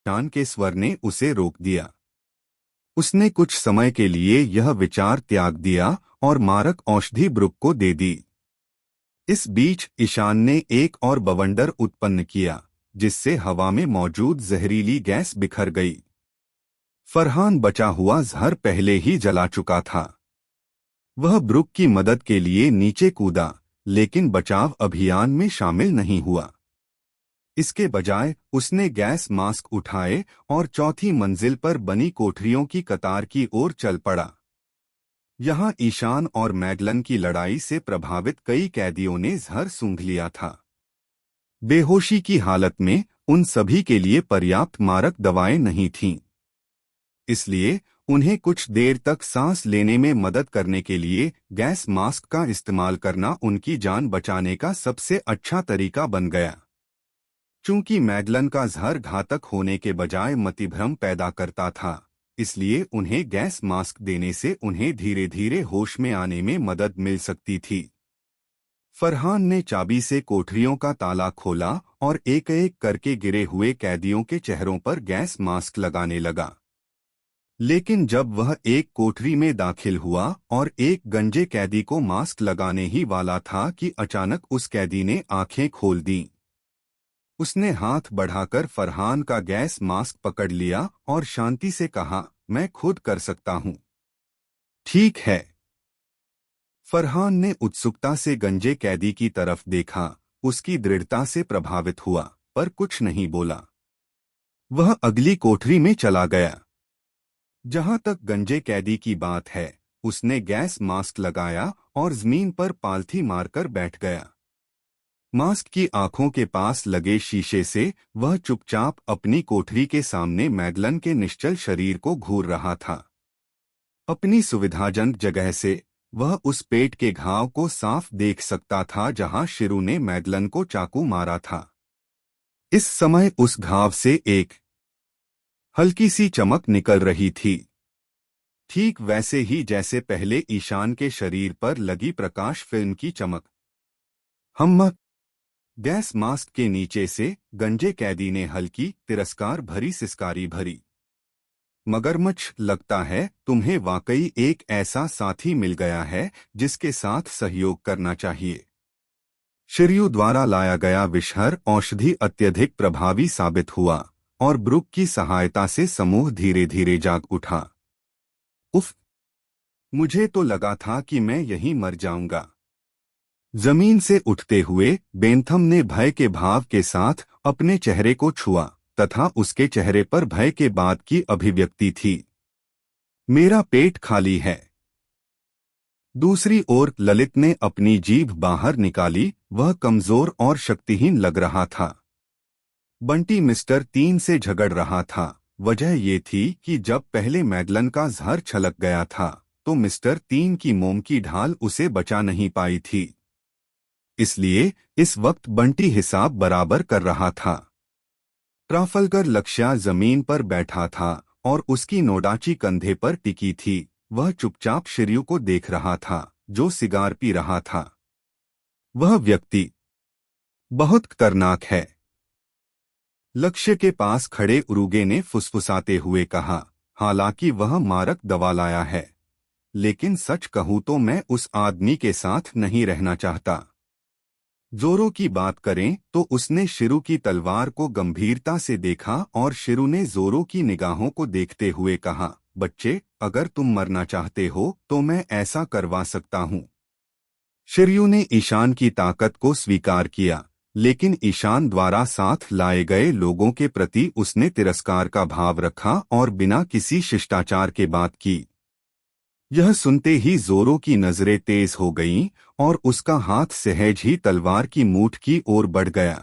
ईशान के स्वर ने उसे रोक दिया। उसने कुछ समय के लिए यह विचार त्याग दिया और मारक औषधि ब्रुक को दे दी। इस बीच ईशान ने एक और बवंडर उत्पन्न किया, जिससे हवा में मौजूद जहरीली गैस बिखर गई। फरहान बचा हुआ जहर पहले ही जला चुका था। वह ब्रुक की मदद के लिए नीचे कूदा, लेकिन बचाव अभियान में शामिल नहीं हुआ। इसके बजाय उसने गैस मास्क उठाए और चौथी मंजिल पर बनी कोठरियों की कतार की ओर चल पड़ा। यहाँ ईशान और मैगलन की लड़ाई से प्रभावित कई कैदियों ने जहर सूंघ लिया था। बेहोशी की हालत में उन सभी के लिए पर्याप्त मारक दवाएं नहीं थीं। इसलिए उन्हें कुछ देर तक सांस लेने में मदद करने के लिए गैस मास्क का इस्तेमाल करना उनकी जान बचाने का सबसे अच्छा तरीका बन गया। चूंकि मैगलन का जहर घातक होने के बजाय मतिभ्रम पैदा करता था, इसलिए उन्हें गैस मास्क देने से उन्हें धीरे धीरे होश में आने में मदद मिल सकती थी। फरहान ने चाबी से कोठरियों का ताला खोला और एक एक करके गिरे हुए कैदियों के चेहरों पर गैस मास्क लगाने लगा। लेकिन जब वह एक कोठरी में दाखिल हुआ और एक गंजे कैदी को मास्क लगाने ही वाला था कि अचानक उस कैदी ने आंखें खोल दीं। उसने हाथ बढ़ाकर फरहान का गैस मास्क पकड़ लिया और शांति से कहा, मैं खुद कर सकता हूं। ठीक है। फरहान ने उत्सुकता से गंजे कैदी की तरफ देखा, उसकी दृढ़ता से प्रभावित हुआ, पर कुछ नहीं बोला। वह अगली कोठरी में चला गया। जहां तक गंजे कैदी की बात है, उसने गैस मास्क लगाया और जमीन पर पालथी मारकर बैठ गया। मास्क की आंखों के पास लगे शीशे से वह चुपचाप अपनी कोठरी के सामने मैगलन के निश्चल शरीर को घूर रहा था। अपनी सुविधाजनक जगह से वह उस पेट के घाव को साफ देख सकता था जहां शिरू ने मैगलन को चाकू मारा था। इस समय उस घाव से एक हल्की सी चमक निकल रही थी, ठीक वैसे ही जैसे पहले ईशान के शरीर पर लगी प्रकाश फिल्म की चमक। हम गैस मास्क के नीचे से गंजे कैदी ने हल्की तिरस्कार भरी सिसकारी भरी। मगरमच्छ, लगता है तुम्हें वाकई एक ऐसा साथी मिल गया है जिसके साथ सहयोग करना चाहिए। शिरयू द्वारा लाया गया विषहर औषधि अत्यधिक प्रभावी साबित हुआ और ब्रुक की सहायता से समूह धीरे धीरे जाग उठा। उफ! मुझे तो लगा था कि मैं यहीं मर जाऊंगा। जमीन से उठते हुए बेंथम ने भय के भाव के साथ अपने चेहरे को छुआ तथा उसके चेहरे पर भय के बाद की अभिव्यक्ति थी। मेरा पेट खाली है। दूसरी ओर ललित ने अपनी जीभ बाहर निकाली। वह कमजोर और शक्तिहीन लग रहा था। बंटी मिस्टर 3 से झगड़ रहा था। वजह ये थी कि जब पहले मैगलन का जहर छलक गया था तो मिस्टर 3 की मोम की ढाल उसे बचा नहीं पाई थी। इसलिए इस वक्त बंटी हिसाब बराबर कर रहा था। ट्राफल्गर लक्ष्या जमीन पर बैठा था और उसकी नोडाची कंधे पर टिकी थी। वह चुपचाप शिरयू को देख रहा था, जो सिगार पी रहा था। वह व्यक्ति बहुत खतरनाक है, लक्ष्य के पास खड़े उरुगे ने फुसफुसाते हुए कहा। हालांकि वह मारक दवा लाया है, लेकिन सच कहूं तो मैं उस आदमी के साथ नहीं रहना चाहता। जोरो की बात करें तो उसने शिरू की तलवार को गंभीरता से देखा और शिरू ने जोरो की निगाहों को देखते हुए कहा, बच्चे, अगर तुम मरना चाहते हो तो मैं ऐसा करवा सकता हूँ। शिरयू ने ईशान की ताकत को स्वीकार किया, लेकिन ईशान द्वारा साथ लाए गए लोगों के प्रति उसने तिरस्कार का भाव रखा और बिना किसी शिष्टाचार के बात की। यह सुनते ही जोरो की नजरें तेज हो गईं और उसका हाथ सहज ही तलवार की मूठ की ओर बढ़ गया।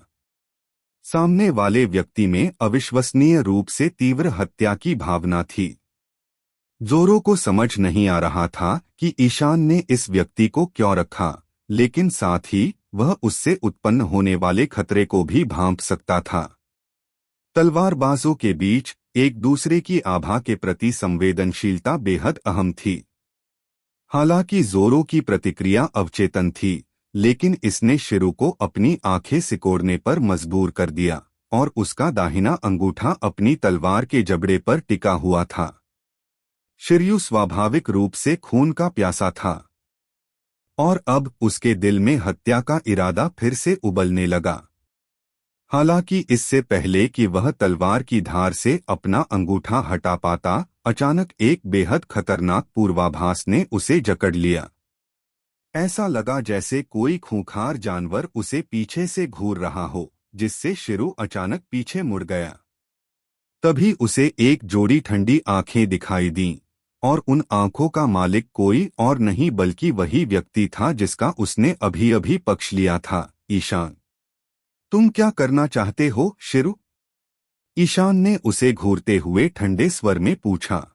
सामने वाले व्यक्ति में अविश्वसनीय रूप से तीव्र हत्या की भावना थी। जोरो को समझ नहीं आ रहा था कि ईशान ने इस व्यक्ति को क्यों रखा, लेकिन साथ ही वह उससे उत्पन्न होने वाले खतरे को भी भांप सकता था। तलवारबाजों के बीच एक दूसरे की आभा के प्रति संवेदनशीलता बेहद अहम थी। हालांकि जोरो की प्रतिक्रिया अवचेतन थी, लेकिन इसने शिरू को अपनी आंखें सिकोड़ने पर मजबूर कर दिया। और उसका दाहिना अंगूठा अपनी तलवार के जबड़े पर टिका हुआ था। शिरयू स्वाभाविक रूप से खून का प्यासा था और अब उसके दिल में हत्या का इरादा फिर से उबलने लगा। हालांकि इससे पहले कि वह तलवार की धार से अपना अंगूठा हटा पाता, अचानक एक बेहद खतरनाक पूर्वाभास ने उसे जकड़ लिया। ऐसा लगा जैसे कोई खूंखार जानवर उसे पीछे से घूर रहा हो, जिससे शिरु अचानक पीछे मुड़ गया। तभी उसे एक जोड़ी ठंडी आंखें दिखाई दीं, और उन आंखों का मालिक कोई और नहीं बल्कि वही व्यक्ति था जिसका उसने अभी अभी पक्ष लिया था, ईशान। तुम क्या करना चाहते हो, शिरु? ईशान ने उसे घूरते हुए ठंडे स्वर में पूछा।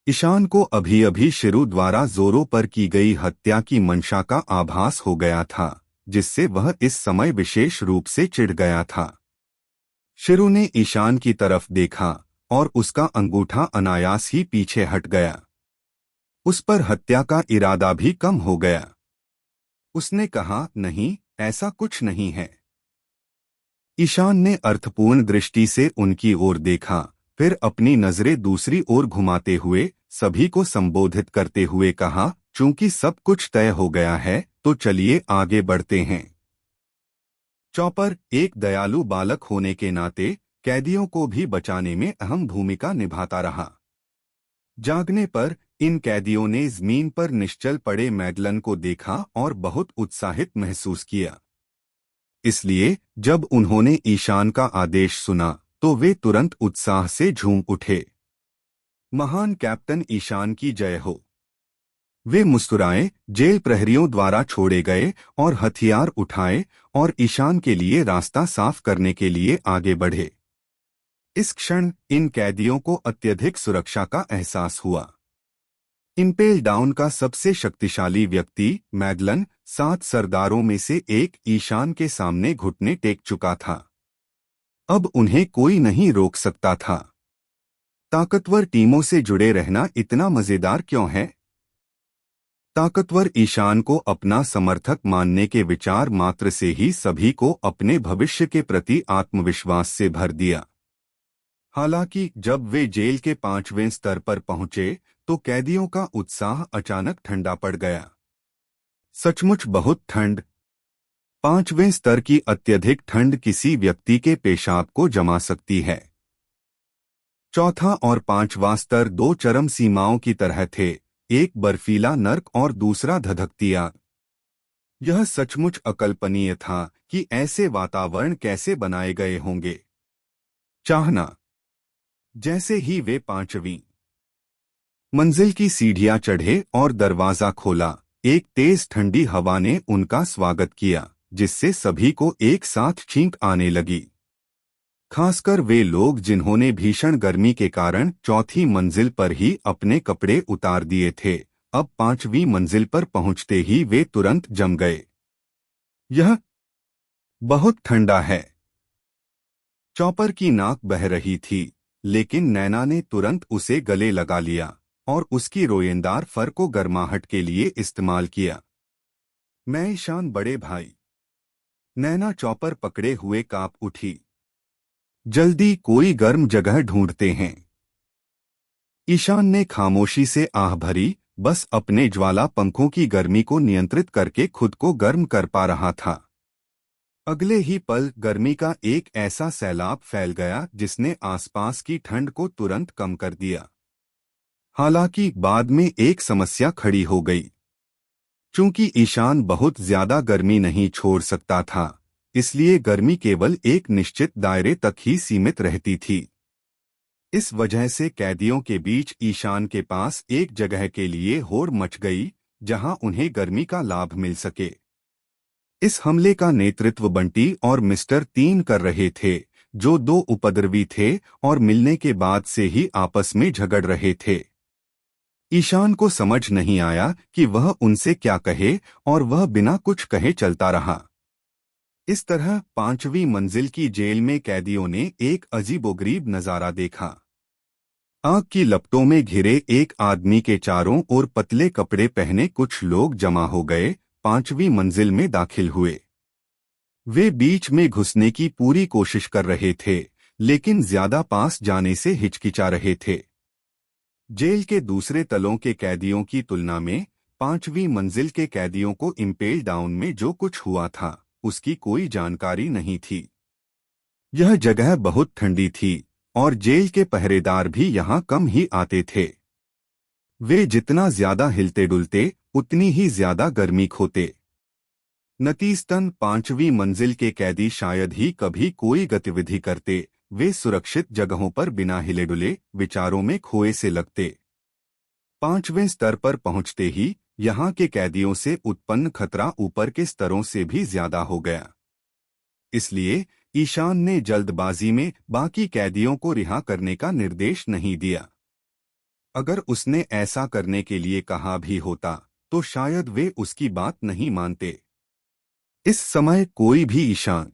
ईशान को अभी अभी शिरु द्वारा जोरों पर की गई हत्या की मंशा का आभास हो गया था, जिससे वह इस समय विशेष रूप से चिढ़ गया था। शिरु ने ईशान की तरफ देखा और उसका अंगूठा अनायास ही पीछे हट गया। उस पर हत्या का इरादा भी कम हो गया। उसने कहा, नहीं, ऐसा कुछ नहीं है। ईशान ने अर्थपूर्ण दृष्टि से उनकी ओर देखा, फिर अपनी नजरें दूसरी ओर घुमाते हुए सभी को संबोधित करते हुए कहा, चूंकि सब कुछ तय हो गया है तो चलिए आगे बढ़ते हैं। चॉपर एक दयालु बालक होने के नाते कैदियों को भी बचाने में अहम भूमिका निभाता रहा। जागने पर इन कैदियों ने जमीन पर निश्चल पड़े मैडलन को देखा और बहुत उत्साहित महसूस किया। इसलिए जब उन्होंने ईशान का आदेश सुना तो वे तुरंत उत्साह से झूम उठे। महान कैप्टन ईशान की जय हो। वे मुस्कुराए, जेल प्रहरियों द्वारा छोड़े गए और हथियार उठाए और ईशान के लिए रास्ता साफ करने के लिए आगे बढ़े। इस क्षण इन कैदियों को अत्यधिक सुरक्षा का एहसास हुआ। इम्पेल डाउन का सबसे शक्तिशाली व्यक्ति मैडलन 7 सरदारों में से एक ईशान के सामने घुटने टेक चुका था। अब उन्हें कोई नहीं रोक सकता था। ताकतवर टीमों से जुड़े रहना इतना मजेदार क्यों है? ताकतवर ईशान को अपना समर्थक मानने के विचार मात्र से ही सभी को अपने भविष्य के प्रति आत्मविश्वास से भर दिया। हालांकि जब वे जेल के 5वें स्तर पर पहुंचे तो कैदियों का उत्साह अचानक ठंडा पड़ गया। सचमुच बहुत ठंड। 5वें स्तर की अत्यधिक ठंड किसी व्यक्ति के पेशाब को जमा सकती है। चौथा और 5वां स्तर 2 चरम सीमाओं की तरह थे, एक बर्फीला नर्क और दूसरा धधकती आग। यह सचमुच अकल्पनीय था कि ऐसे वातावरण कैसे बनाए गए होंगे। चाहना। जैसे ही वे 5वीं मंजिल की सीढ़ियां चढ़े और दरवाजा खोला, एक तेज ठंडी हवा ने उनका स्वागत किया, जिससे सभी को एक साथ छींक आने लगी। खासकर वे लोग जिन्होंने भीषण गर्मी के कारण 4थी मंजिल पर ही अपने कपड़े उतार दिए थे, अब 5वीं मंजिल पर पहुंचते ही वे तुरंत जम गए। यह बहुत ठंडा है। चॉपर की नाक बह रही थी, लेकिन नैना ने तुरंत उसे गले लगा लिया और उसकी रोएंदार फर को गर्माहट के लिए इस्तेमाल किया। मैं ईशान बड़े भाई। नैना चॉपर पकड़े हुए कांप उठी। जल्दी कोई गर्म जगह ढूंढते हैं। ईशान ने खामोशी से आह भरी, बस अपने ज्वाला पंखों की गर्मी को नियंत्रित करके खुद को गर्म कर पा रहा था। अगले ही पल गर्मी का एक ऐसा सैलाब फैल गया जिसने आसपास की ठंड को तुरंत कम कर दिया। हालांकि बाद में एक समस्या खड़ी हो गई। चूंकि ईशान बहुत ज्यादा गर्मी नहीं छोड़ सकता था, इसलिए गर्मी केवल एक निश्चित दायरे तक ही सीमित रहती थी। इस वजह से कैदियों के बीच ईशान के पास एक जगह के लिए होड़ मच गई जहां उन्हें गर्मी का लाभ मिल सके। इस हमले का नेतृत्व बंटी और मिस्टर 3 कर रहे थे, जो 2 उपद्रवी थे और मिलने के बाद से ही आपस में झगड़ रहे थे। ईशान को समझ नहीं आया कि वह उनसे क्या कहे और वह बिना कुछ कहे चलता रहा। इस तरह 5वीं मंजिल की जेल में कैदियों ने एक अजीबोगरीब नजारा देखा। आग की लपटों में घिरे एक आदमी के चारों ओर पतले कपड़े पहने कुछ लोग जमा हो गए, 5वीं मंजिल में दाखिल हुए। वे बीच में घुसने की पूरी कोशिश कर रहे थे, लेकिन ज्यादा पास जाने से हिचकिचा रहे थे। जेल के दूसरे तलों के कैदियों की तुलना में 5वीं मंजिल के कैदियों को इम्पेल डाउन में जो कुछ हुआ था उसकी कोई जानकारी नहीं थी। यह जगह बहुत ठंडी थी और जेल के पहरेदार भी यहाँ कम ही आते थे। वे जितना ज्यादा हिलते डुलते उतनी ही ज्यादा गर्मी खोते। नतीजतन 5वीं मंजिल के कैदी शायद ही कभी कोई गतिविधि करते। वे सुरक्षित जगहों पर बिना हिले डुले विचारों में खोए से लगते। 5वें स्तर पर पहुंचते ही यहाँ के कैदियों से उत्पन्न खतरा ऊपर के स्तरों से भी ज्यादा हो गया। इसलिए ईशान ने जल्दबाजी में बाकी कैदियों को रिहा करने का निर्देश नहीं दिया। अगर उसने ऐसा करने के लिए कहा भी होता तो शायद वे उसकी बात नहीं मानते। इस समय कोई भी ईशान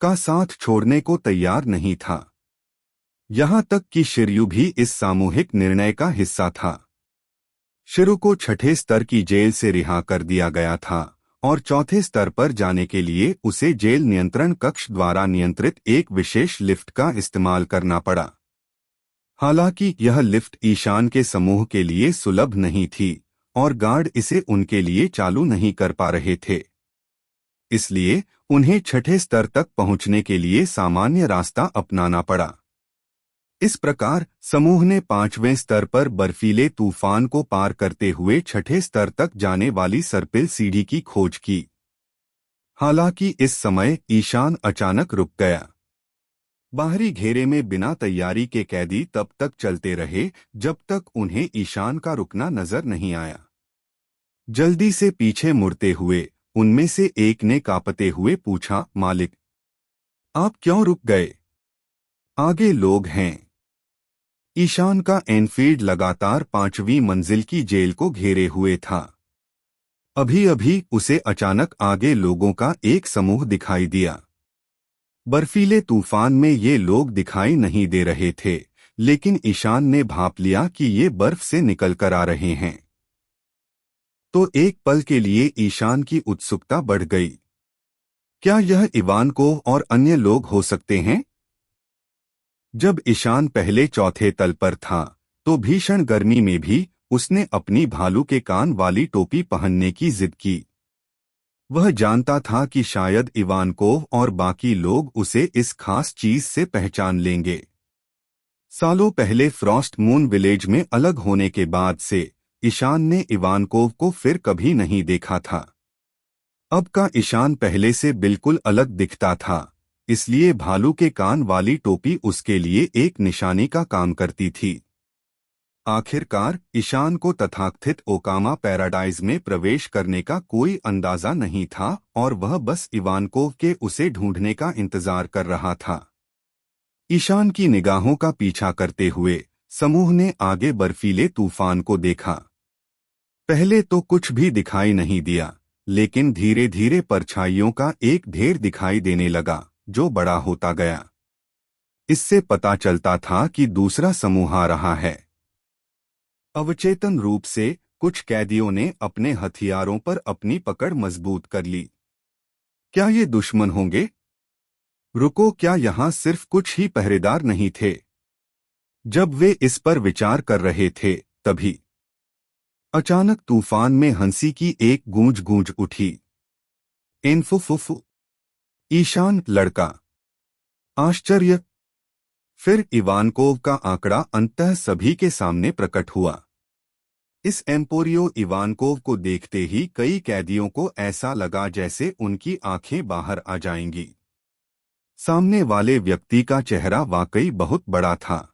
का साथ छोड़ने को तैयार नहीं था। यहां तक कि शिरयू भी इस सामूहिक निर्णय का हिस्सा था। शिरु को 6ठे स्तर की जेल से रिहा कर दिया गया था और 4थे स्तर पर जाने के लिए उसे जेल नियंत्रण कक्ष द्वारा नियंत्रित एक विशेष लिफ्ट का इस्तेमाल करना पड़ा। हालांकि यह लिफ्ट ईशान के समूह के लिए सुलभ नहीं थी और गार्ड इसे उनके लिए चालू नहीं कर पा रहे थे। इसलिए उन्हें 6ठे स्तर तक पहुंचने के लिए सामान्य रास्ता अपनाना पड़ा। इस प्रकार समूह ने 5वें स्तर पर बर्फीले तूफान को पार करते हुए 6ठे स्तर तक जाने वाली सर्पिल सीढ़ी की खोज की। हालांकि इस समय ईशान अचानक रुक गया। बाहरी घेरे में बिना तैयारी के कैदी तब तक चलते रहे जब तक उन्हें ईशान का रुकना नजर नहीं आया। जल्दी से पीछे मुड़ते हुए उनमें से एक ने कांपते हुए पूछा, मालिक, आप क्यों रुक गए? आगे लोग हैं। ईशान का एनफील्ड लगातार 5वीं मंजिल की जेल को घेरे हुए था। अभी अभी उसे अचानक आगे लोगों का एक समूह दिखाई दिया। बर्फीले तूफान में ये लोग दिखाई नहीं दे रहे थे, लेकिन ईशान ने भांप लिया कि ये बर्फ से निकल कर आ रहे हैं। तो एक पल के लिए ईशान की उत्सुकता बढ़ गई। क्या यह इवानकोव और अन्य लोग हो सकते हैं? जब ईशान पहले 4थे तल पर था तो भीषण गर्मी में भी उसने अपनी भालू के कान वाली टोपी पहनने की जिद की। वह जानता था कि शायद इवानकोव और बाकी लोग उसे इस खास चीज से पहचान लेंगे। सालों पहले फ्रॉस्ट मून विलेज में अलग होने के बाद से ईशान ने इवानकोव को फिर कभी नहीं देखा था। अब का ईशान पहले से बिल्कुल अलग दिखता था, इसलिए भालू के कान वाली टोपी उसके लिए एक निशानी का काम करती थी। आखिरकार ईशान को तथाकथित ओकामा पैराडाइज में प्रवेश करने का कोई अंदाजा नहीं था और वह बस इवानकोव के उसे ढूंढने का इंतजार कर रहा था। ईशान की निगाहों का पीछा करते हुए समूह ने आगे बर्फीले तूफान को देखा। पहले तो कुछ भी दिखाई नहीं दिया, लेकिन धीरे धीरे परछाइयों का एक ढेर दिखाई देने लगा जो बड़ा होता गया। इससे पता चलता था कि दूसरा समूह आ रहा है। अवचेतन रूप से कुछ कैदियों ने अपने हथियारों पर अपनी पकड़ मजबूत कर ली। क्या ये दुश्मन होंगे? रुको, क्या यहाँ सिर्फ कुछ ही पहरेदार नहीं थे? जब वे इस पर विचार कर रहे थे तभी अचानक तूफान में हंसी की एक गूंज गूंज उठी। एनफुफुफु, ईशान लड़का। आश्चर्य। फिर इवानकोव का आंकड़ा अंततः सभी के सामने प्रकट हुआ। इस एम्पोरियो इवानकोव को देखते ही कई कैदियों को ऐसा लगा जैसे उनकी आंखें बाहर आ जाएंगी। सामने वाले व्यक्ति का चेहरा वाकई बहुत बड़ा था।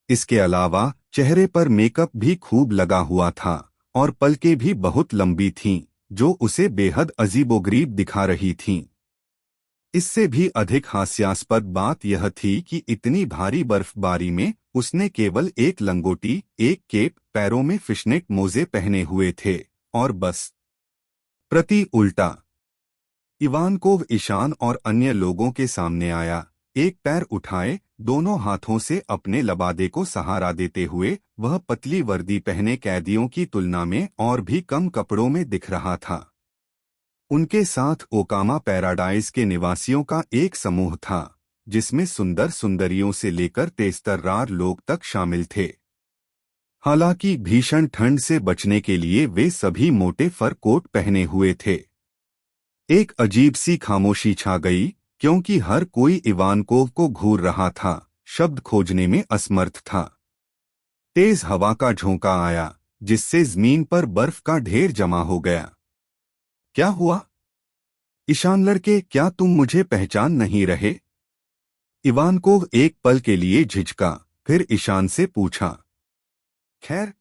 इसके अलावा चेहरे पर मेकअप भी खूब लगा हुआ था और पलकें भी बहुत लंबी थीं, जो उसे बेहद अजीबोगरीब दिखा रही थीं। इससे भी अधिक हास्यास्पद बात यह थी कि इतनी भारी बर्फबारी में उसने केवल एक लंगोटी, एक केप, पैरों में फिशनेट मोजे पहने हुए थे और बस। प्रति उल्टा इवानकोव ईशान और अन्य लोगों के सामने आया। एक पैर उठाए, दोनों हाथों से अपने लबादे को सहारा देते हुए वह पतली वर्दी पहने कैदियों की तुलना में और भी कम कपड़ों में दिख रहा था। उनके साथ ओकामा पैराडाइज के निवासियों का एक समूह था, जिसमें सुंदर सुंदरियों से लेकर तेजतर्रार लोग तक शामिल थे। हालांकि भीषण ठंड से बचने के लिए वे सभी मोटे फर कोट पहने हुए थे। एक अजीब सी खामोशी छा गई, क्योंकि हर कोई इवानकोव को घूर रहा था, शब्द खोजने में असमर्थ था। तेज हवा का झोंका आया, जिससे जमीन पर बर्फ का ढेर जमा हो गया। क्या हुआ? ईशान लड़के, क्या तुम मुझे पहचान नहीं रहे? इवानकोव एक पल के लिए झिझका, फिर ईशान से पूछा। खैर,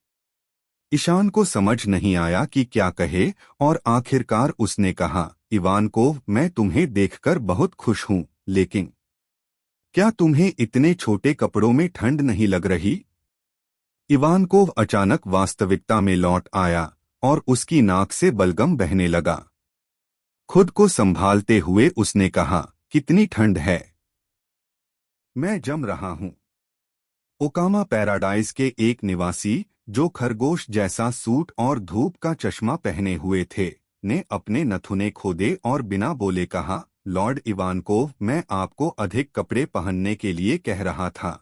ईशान को समझ नहीं आया कि क्या कहे, और आखिरकार उसने कहा, इवानकोव, मैं तुम्हें देखकर बहुत खुश हूं, लेकिन क्या तुम्हें इतने छोटे कपड़ों में ठंड नहीं लग रही? इवानकोव अचानक वास्तविकता में लौट आया, और उसकी नाक से बलगम बहने लगा। खुद को संभालते हुए उसने कहा, कितनी ठंड है? मैं जम रहा हूं। ओकामा पैराडाइज के एक निवासी, जो खरगोश जैसा सूट और धूप का चश्मा पहने हुए थे, ने अपने नथुने खोदे और बिना बोले कहा, लॉर्ड इवानकोव, मैं आपको अधिक कपड़े पहनने के लिए कह रहा था।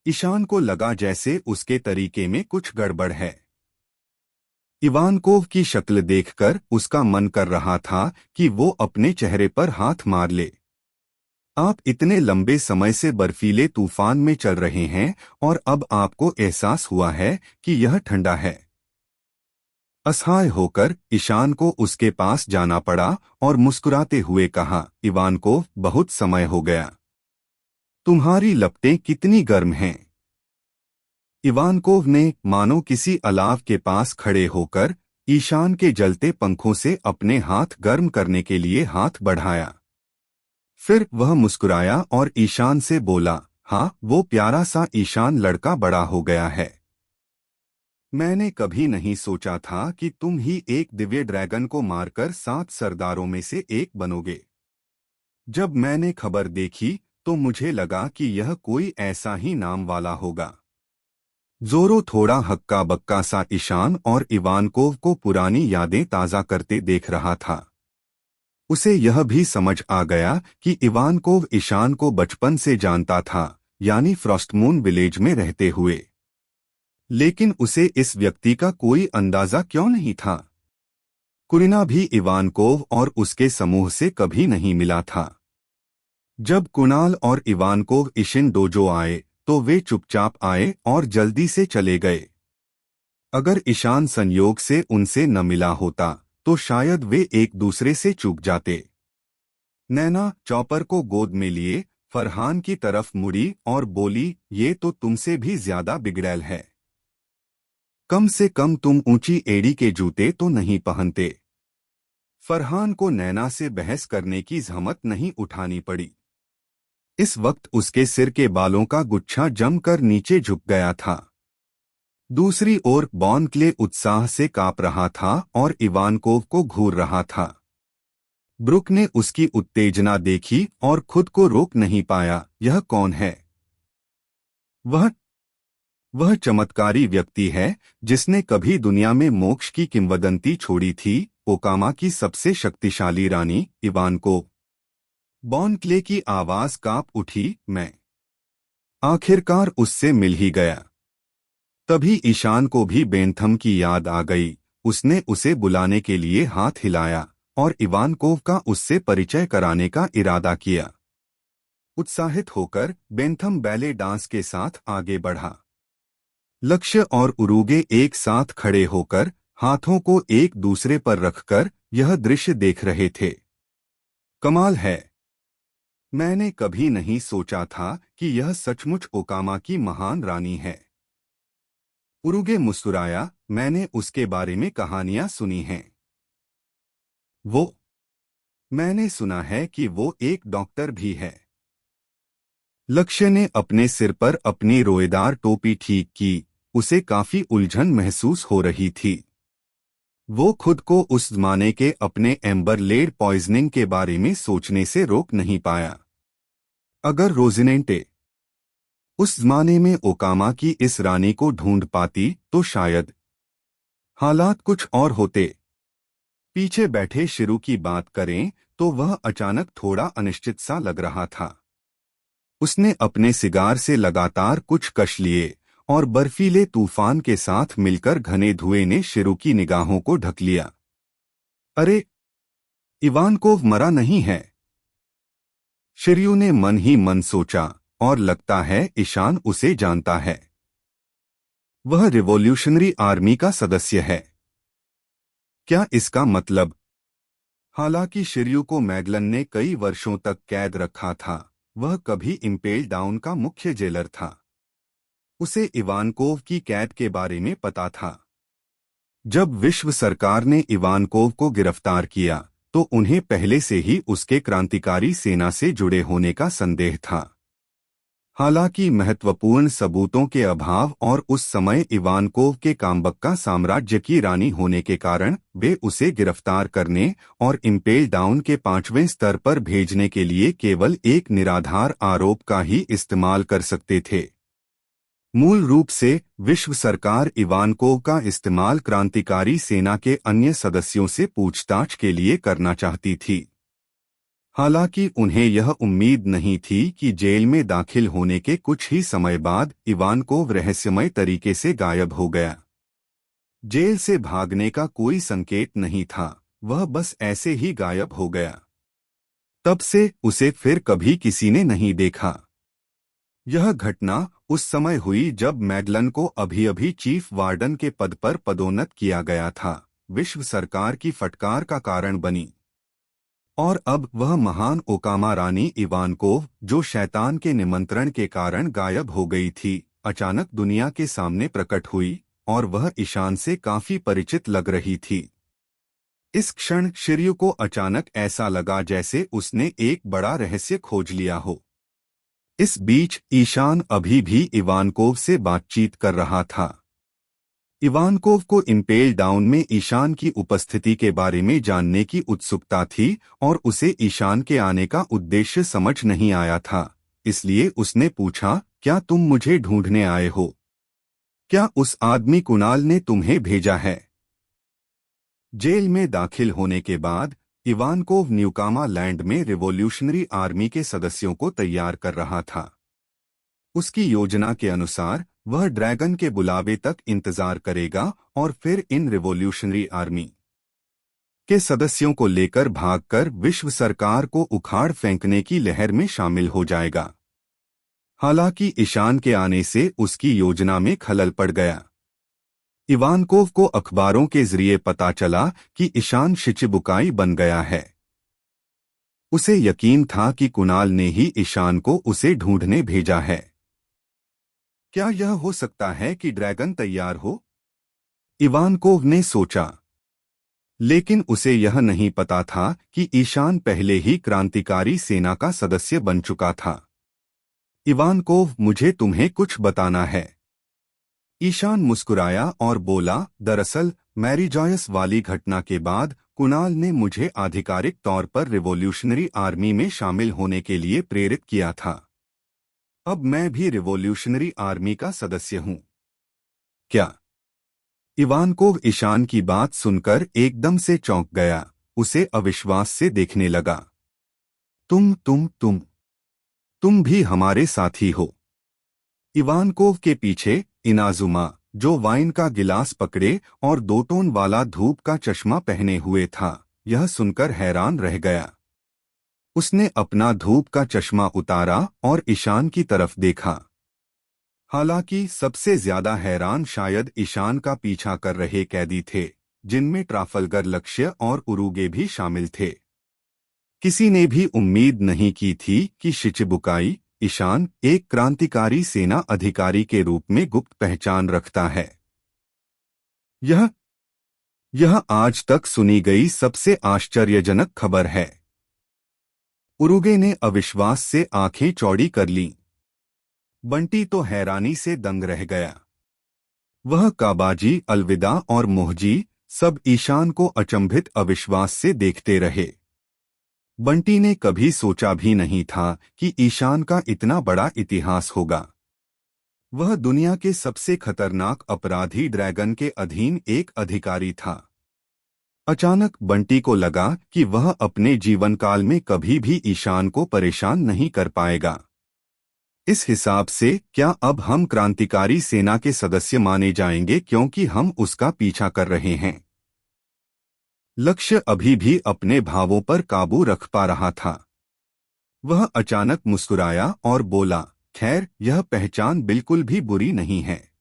ईशान को लगा जैसे उसके तरीके में कुछ गड़बड़ है। इवानकोव की शक्ल देखकर उसका मन कर रहा था कि वो अपने चेहरे पर हाथ मार ले। आप इतने लंबे समय से बर्फीले तूफान में चल रहे हैं, और अब आपको एहसास हुआ है कि यह ठंडा है। असहाय होकर ईशान को उसके पास जाना पड़ा और मुस्कुराते हुए कहा, इवानकोव, बहुत समय हो गया। तुम्हारी लपटें कितनी गर्म हैं। इवानकोव ने मानो किसी अलाव के पास खड़े होकर ईशान के जलते पंखों से अपने हाथ गर्म करने के लिए हाथ बढ़ाया। फिर वह मुस्कुराया और ईशान से बोला, हाँ, वो प्यारा सा ईशान लड़का बड़ा हो गया है। मैंने कभी नहीं सोचा था कि तुम ही एक दिव्य ड्रैगन को मारकर 7 सरदारों में से एक बनोगे। जब मैंने खबर देखी तो मुझे लगा कि यह कोई ऐसा ही नाम वाला होगा। जोरो थोड़ा हक्का बक्का सा ईशान और इवानकोव को पुरानी यादें ताज़ा करते देख रहा था। उसे यह भी समझ आ गया कि इवानकोव ईशान को बचपन से जानता था, यानी फ्रॉस्टमून विलेज में रहते हुए। लेकिन उसे इस व्यक्ति का कोई अंदाजा क्यों नहीं था? कुरिना भी इवानकोव और उसके समूह से कभी नहीं मिला था। जब कुणाल और इवानकोव इशिन डोजो आए तो वे चुपचाप आए और जल्दी से चले गए। अगर ईशान संयोग से उनसे न मिला होता तो शायद वे एक दूसरे से चूक जाते। नैना चॉपर को गोद में लिए फरहान की तरफ मुड़ी और बोली, ये तो तुमसे भी ज्यादा बिगड़ैल है। कम से कम तुम ऊंची एड़ी के जूते तो नहीं पहनते। फरहान को नैना से बहस करने की जहमत नहीं उठानी पड़ी। इस वक्त उसके सिर के बालों का गुच्छा जमकर नीचे झुक गया था। दूसरी ओर बॉनक्ले उत्साह से कांप रहा था और इवानकोव को घूर रहा था। ब्रुक ने उसकी उत्तेजना देखी और खुद को रोक नहीं पाया। यह कौन है? वह चमत्कारी व्यक्ति है जिसने कभी दुनिया में मोक्ष की किंवदंती छोड़ी थी, ओकामा की सबसे शक्तिशाली रानी इवानकोव। बॉनक्ले की आवाज कांप उठी, मैं आखिरकार उससे मिल ही गया। तभी ईशान को भी बेंथम की याद आ गई। उसने उसे बुलाने के लिए हाथ हिलाया और इवानकोव का उससे परिचय कराने का इरादा किया। उत्साहित होकर बेंथम बैले डांस के साथ आगे बढ़ा। लक्ष्य और उरुगे एक साथ खड़े होकर हाथों को एक दूसरे पर रखकर यह दृश्य देख रहे थे। कमाल है। मैंने कभी नहीं सोचा था कि यह सचमुच ओकामा की महान रानी है। उरुगे मुस्कुराया, मैंने उसके बारे में कहानियां सुनी हैं। मैंने सुना है कि वो एक डॉक्टर भी है। लक्ष्य ने अपने सिर पर अपनी रोएदार टोपी ठीक की। उसे काफी उलझन महसूस हो रही थी। वो खुद को उस जमाने के अपने एम्बर लेड पॉइजनिंग के बारे में सोचने से रोक नहीं पाया। अगर रोजिनेंटे उस जमाने में ओकामा की इस रानी को ढूंढ पाती तो शायद हालात कुछ और होते। पीछे बैठे शिरू की बात करें तो वह अचानक थोड़ा अनिश्चित सा लग रहा था। उसने अपने सिगार से लगातार कुछ कश लिए और बर्फीले तूफान के साथ मिलकर घने धुएं ने शिरू की निगाहों को ढक लिया। अरे, इवानकोव मरा नहीं है, शिर्यू ने मन ही मन सोचा, और लगता है ईशान उसे जानता है। वह रिवॉल्यूशनरी आर्मी का सदस्य है। क्या इसका मतलब? हालांकि शिर्यू को मैगलन ने कई वर्षों तक कैद रखा था, वह कभी इम्पेल डाउन का मुख्य जेलर था। उसे इवानकोव की कैद के बारे में पता था। जब विश्व सरकार ने इवानकोव को गिरफ्तार किया तो उन्हें पहले से ही उसके क्रांतिकारी सेना से जुड़े होने का संदेह था। हालांकि महत्वपूर्ण सबूतों के अभाव और उस समय इवानकोव के काम्बक्का साम्राज्य की रानी होने के कारण वे उसे गिरफ्तार करने और इम्पेल डाउन के 5वें स्तर पर भेजने के लिए केवल एक निराधार आरोप का ही इस्तेमाल कर सकते थे। मूल रूप से विश्व सरकार इवानकोव का इस्तेमाल क्रांतिकारी सेना के अन्य सदस्यों से पूछताछ के लिए करना चाहती थी। हालांकि उन्हें यह उम्मीद नहीं थी कि जेल में दाखिल होने के कुछ ही समय बाद इवानकोव रहस्यमय तरीके से गायब हो गया। जेल से भागने का कोई संकेत नहीं था, वह बस ऐसे ही गायब हो गया। तब से उसे फिर कभी किसी ने नहीं देखा। यह घटना उस समय हुई जब मैगलन को अभी-अभी चीफ वार्डन के पद पर पदोन्नत किया गया था। विश्व सरकार की फटकार का कारण बनी। और अब वह महान ओकामा रानी इवानकोव, जो शैतान के निमंत्रण के कारण गायब हो गई थी, अचानक दुनिया के सामने प्रकट हुई और वह ईशान से काफी परिचित लग रही थी। इस क्षण शिर्यू को अचानक ऐसा लगा जैसे उसने एक बड़ा रहस्य खोज लिया हो। इस बीच ईशान अभी भी इवानकोव से बातचीत कर रहा था। इवानकोव को इम्पेल डाउन में ईशान की उपस्थिति के बारे में जानने की उत्सुकता थी और उसे ईशान के आने का उद्देश्य समझ नहीं आया था। इसलिए उसने पूछा, क्या तुम मुझे ढूंढने आए हो? क्या उस आदमी कुणाल ने तुम्हें भेजा है? जेल में दाखिल होने के बाद इवानकोव न्यूकामा लैंड में रिवॉल्यूशनरी आर्मी के सदस्यों को तैयार कर रहा था। उसकी योजना के अनुसार वह ड्रैगन के बुलावे तक इंतजार करेगा और फिर इन रिवॉल्यूशनरी आर्मी के सदस्यों को लेकर भागकर विश्व सरकार को उखाड़ फेंकने की लहर में शामिल हो जाएगा। हालांकि ईशान के आने से उसकी योजना में खलल पड़ गया। इवानकोव को अखबारों के जरिए पता चला कि ईशान शिचिबुकाई बन गया है। उसे यकीन था कि कुणाल ने ही ईशान को उसे ढूंढने भेजा है। क्या यह हो सकता है कि ड्रैगन तैयार हो? इवानकोव ने सोचा। लेकिन उसे यह नहीं पता था कि ईशान पहले ही क्रांतिकारी सेना का सदस्य बन चुका था। इवानकोव, मुझे तुम्हें कुछ बताना है। ईशान मुस्कुराया और बोला, दरअसल मैरी जॉयस वाली घटना के बाद कुणाल ने मुझे आधिकारिक तौर पर रिवॉल्यूशनरी आर्मी में शामिल होने के लिए प्रेरित किया था। अब मैं भी रिवॉल्यूशनरी आर्मी का सदस्य हूं। क्या? इवानकोव ईशान की बात सुनकर एकदम से चौंक गया, उसे अविश्वास से देखने लगा। तुम भी हमारे साथी हो। इवानकोव के पीछे इनाजुमा, जो वाइन का गिलास पकड़े और 2 टोन वाला धूप का चश्मा पहने हुए था, यह सुनकर हैरान रह गया। उसने अपना धूप का चश्मा उतारा और ईशान की तरफ देखा। हालांकि सबसे ज्यादा हैरान शायद ईशान का पीछा कर रहे कैदी थे, जिनमें ट्राफल्गर लक्ष्य और उरुगे भी शामिल थे। किसी ने भी उम्मीद नहीं की थी कि शिचिबुकाई ईशान एक क्रांतिकारी सेना अधिकारी के रूप में गुप्त पहचान रखता है। यह आज तक सुनी गई सबसे आश्चर्यजनक खबर है। उरुगे ने अविश्वास से आंखें चौड़ी कर लीं। बंटी तो हैरानी से दंग रह गया। वह काबाजी, अलविदा और मोहजी सब ईशान को अचंभित अविश्वास से देखते रहे। बंटी ने कभी सोचा भी नहीं था कि ईशान का इतना बड़ा इतिहास होगा। वह दुनिया के सबसे खतरनाक अपराधी ड्रैगन के अधीन एक अधिकारी था। अचानक बंटी को लगा कि वह अपने जीवन काल में कभी भी ईशान को परेशान नहीं कर पाएगा। इस हिसाब से क्या अब हम क्रांतिकारी सेना के सदस्य माने जाएंगे क्योंकि हम उसका पीछा कर रहे हैं? लक्ष्य अभी भी अपने भावों पर काबू रख पा रहा था। वह अचानक मुस्कुराया और बोला, खैर, यह पहचान बिल्कुल भी बुरी नहीं है।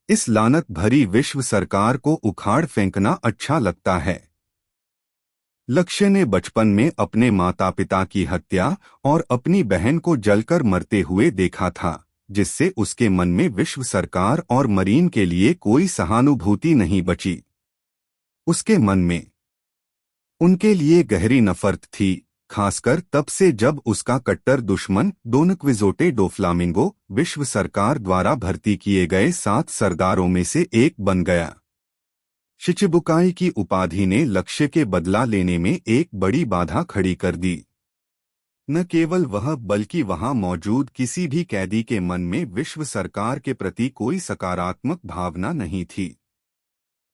इस लानत भरी विश्व सरकार को उखाड़ फेंकना अच्छा लगता है। लक्ष्य ने बचपन में अपने माता पिता की हत्या और अपनी बहन को जलकर मरते हुए देखा था, जिससे उसके मन में विश्व सरकार और मरीन के लिए कोई सहानुभूति नहीं बची। उसके मन में उनके लिए गहरी नफरत थी, खासकर तब से जब उसका कट्टर दुश्मन डॉन क्विजोटे डो फ्लामिंगो विश्व सरकार द्वारा भर्ती किए गए 7 सरदारों में से एक बन गया। शिचिबुकाई की उपाधि ने लक्ष्य के बदला लेने में एक बड़ी बाधा खड़ी कर दी। न केवल वह बल्कि वहां मौजूद किसी भी कैदी के मन में विश्व सरकार के प्रति कोई सकारात्मक भावना नहीं थी।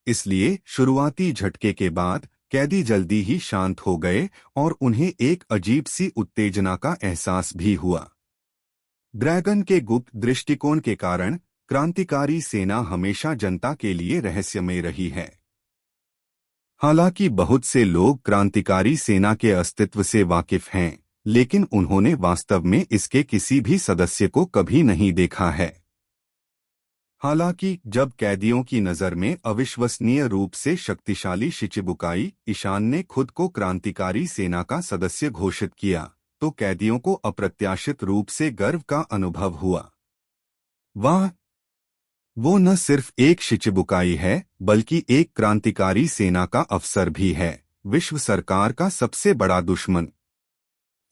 इसलिए शुरुआती झटके के बाद कैदी जल्दी ही शांत हो गए और उन्हें एक अजीब सी उत्तेजना का एहसास भी हुआ। ड्रैगन के गुप्त दृष्टिकोण के कारण क्रांतिकारी सेना हमेशा जनता के लिए रहस्यमय रही है। हालांकि बहुत से लोग क्रांतिकारी सेना के अस्तित्व से वाकिफ हैं, लेकिन उन्होंने वास्तव में इसके किसी भी सदस्य को कभी नहीं देखा है। हालांकि जब कैदियों की नज़र में अविश्वसनीय रूप से शक्तिशाली शिचिबुकाई ईशान ने खुद को क्रांतिकारी सेना का सदस्य घोषित किया, तो कैदियों को अप्रत्याशित रूप से गर्व का अनुभव हुआ। वाह, वो न सिर्फ एक शिचिबुकाई है बल्कि एक क्रांतिकारी सेना का अफसर भी है, विश्व सरकार का सबसे बड़ा दुश्मन।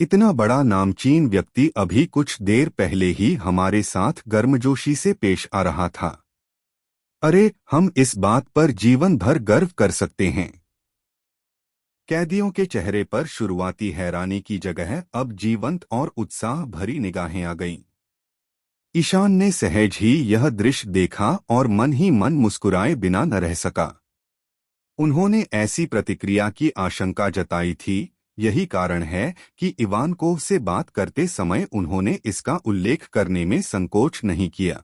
इतना बड़ा नामचीन व्यक्ति अभी कुछ देर पहले ही हमारे साथ गर्मजोशी से पेश आ रहा था। अरे, हम इस बात पर जीवन भर गर्व कर सकते हैं। कैदियों के चेहरे पर शुरुआती हैरानी की जगह अब जीवंत और उत्साह भरी निगाहें आ गईं। ईशान ने सहज ही यह दृश्य देखा और मन ही मन मुस्कुराए बिना न रह सका। उन्होंने ऐसी प्रतिक्रिया की आशंका जताई थी, यही कारण है कि इवानकोव से बात करते समय उन्होंने इसका उल्लेख करने में संकोच नहीं किया।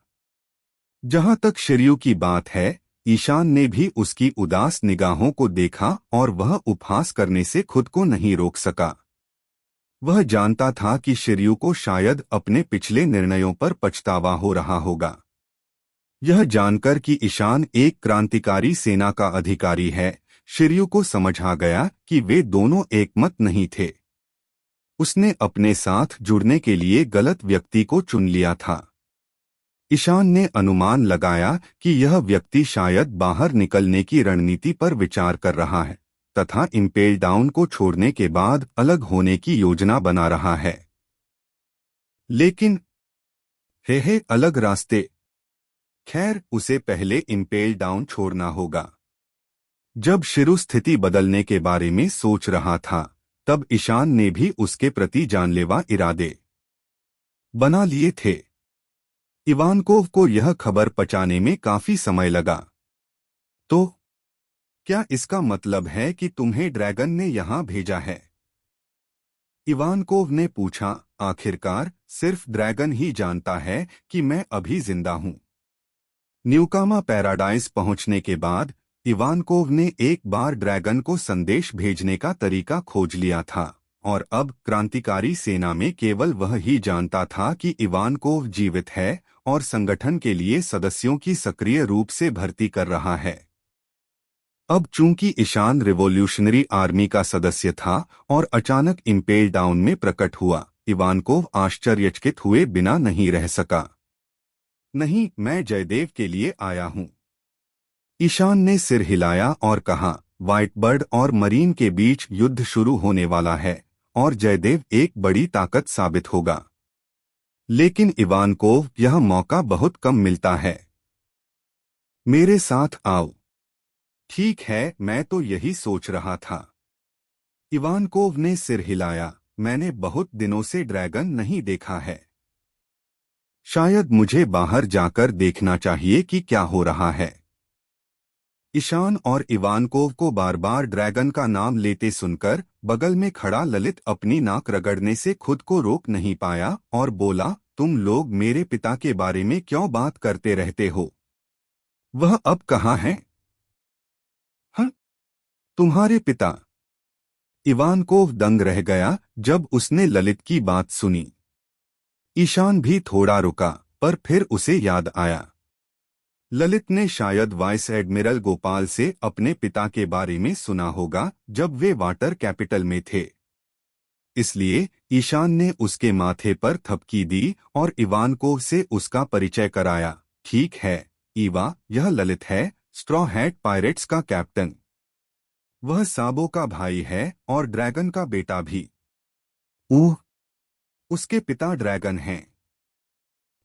जहां तक शिर्यू की बात है, ईशान ने भी उसकी उदास निगाहों को देखा और वह उपहास करने से खुद को नहीं रोक सका। वह जानता था कि शिर्यू को शायद अपने पिछले निर्णयों पर पछतावा हो रहा होगा। यह जानकर कि ईशान एक क्रांतिकारी सेना का अधिकारी है, शिर्यू को समझ आ गया कि वे दोनों एकमत नहीं थे। उसने अपने साथ जुड़ने के लिए गलत व्यक्ति को चुन लिया था। ईशान ने अनुमान लगाया कि यह व्यक्ति शायद बाहर निकलने की रणनीति पर विचार कर रहा है तथा इम्पेल डाउन को छोड़ने के बाद अलग होने की योजना बना रहा है। लेकिन हे अलग रास्ते। खैर, उसे पहले इम्पेल डाउन छोड़ना होगा। जब शिरु स्थिति बदलने के बारे में सोच रहा था, तब ईशान ने भी उसके प्रति जानलेवा इरादे बना लिए थे। इवानकोव को यह खबर पचाने में काफी समय लगा। तो क्या इसका मतलब है कि तुम्हें ड्रैगन ने यहां भेजा है? इवानकोव ने पूछा। आखिरकार सिर्फ ड्रैगन ही जानता है कि मैं अभी जिंदा हूं। न्यूकामा पैराडाइज पहुंचने के बाद इवानकोव ने एक बार ड्रैगन को संदेश भेजने का तरीका खोज लिया था और अब क्रांतिकारी सेना में केवल वह ही जानता था कि इवानकोव जीवित है और संगठन के लिए सदस्यों की सक्रिय रूप से भर्ती कर रहा है। अब चूंकि ईशान रिवॉल्यूशनरी आर्मी का सदस्य था और अचानक इम्पेल डाउन में प्रकट हुआ, इवानकोव आश्चर्यचकित हुए बिना नहीं रह सका। नहीं, मैं जयदेव के लिए आया हूं। ईशान ने सिर हिलाया और कहा, व्हाइटबर्ड और मरीन के बीच युद्ध शुरू होने वाला है और जयदेव एक बड़ी ताकत साबित होगा। लेकिन इवानकोव, यह मौका बहुत कम मिलता है। मेरे साथ आओ। ठीक है, मैं तो यही सोच रहा था। इवानकोव ने सिर हिलाया। मैंने बहुत दिनों से ड्रैगन नहीं देखा है। शायद मुझे बाहर जाकर देखना चाहिए कि क्या हो रहा है। ईशान और इवानकोव को बार बार ड्रैगन का नाम लेते सुनकर बगल में खड़ा ललित अपनी नाक रगड़ने से खुद को रोक नहीं पाया और बोला, तुम लोग मेरे पिता के बारे में क्यों बात करते रहते हो? वह अब कहाँ है? हाँ, तुम्हारे पिता? इवानकोव दंग रह गया जब उसने ललित की बात सुनी। ईशान भी थोड़ा रुका, पर फिर उसे याद आया। ललित ने शायद वाइस एडमिरल गोपाल से अपने पिता के बारे में सुना होगा जब वे वाटर कैपिटल में थे। इसलिए ईशान ने उसके माथे पर थपकी दी और इवानकोव से उसका परिचय कराया। ठीक है ईवा, यह ललित है, स्ट्रॉ हैट पायरेट्स का कैप्टन। वह साबो का भाई है और ड्रैगन का बेटा भी। ऊह, उसके पिता ड्रैगन हैं।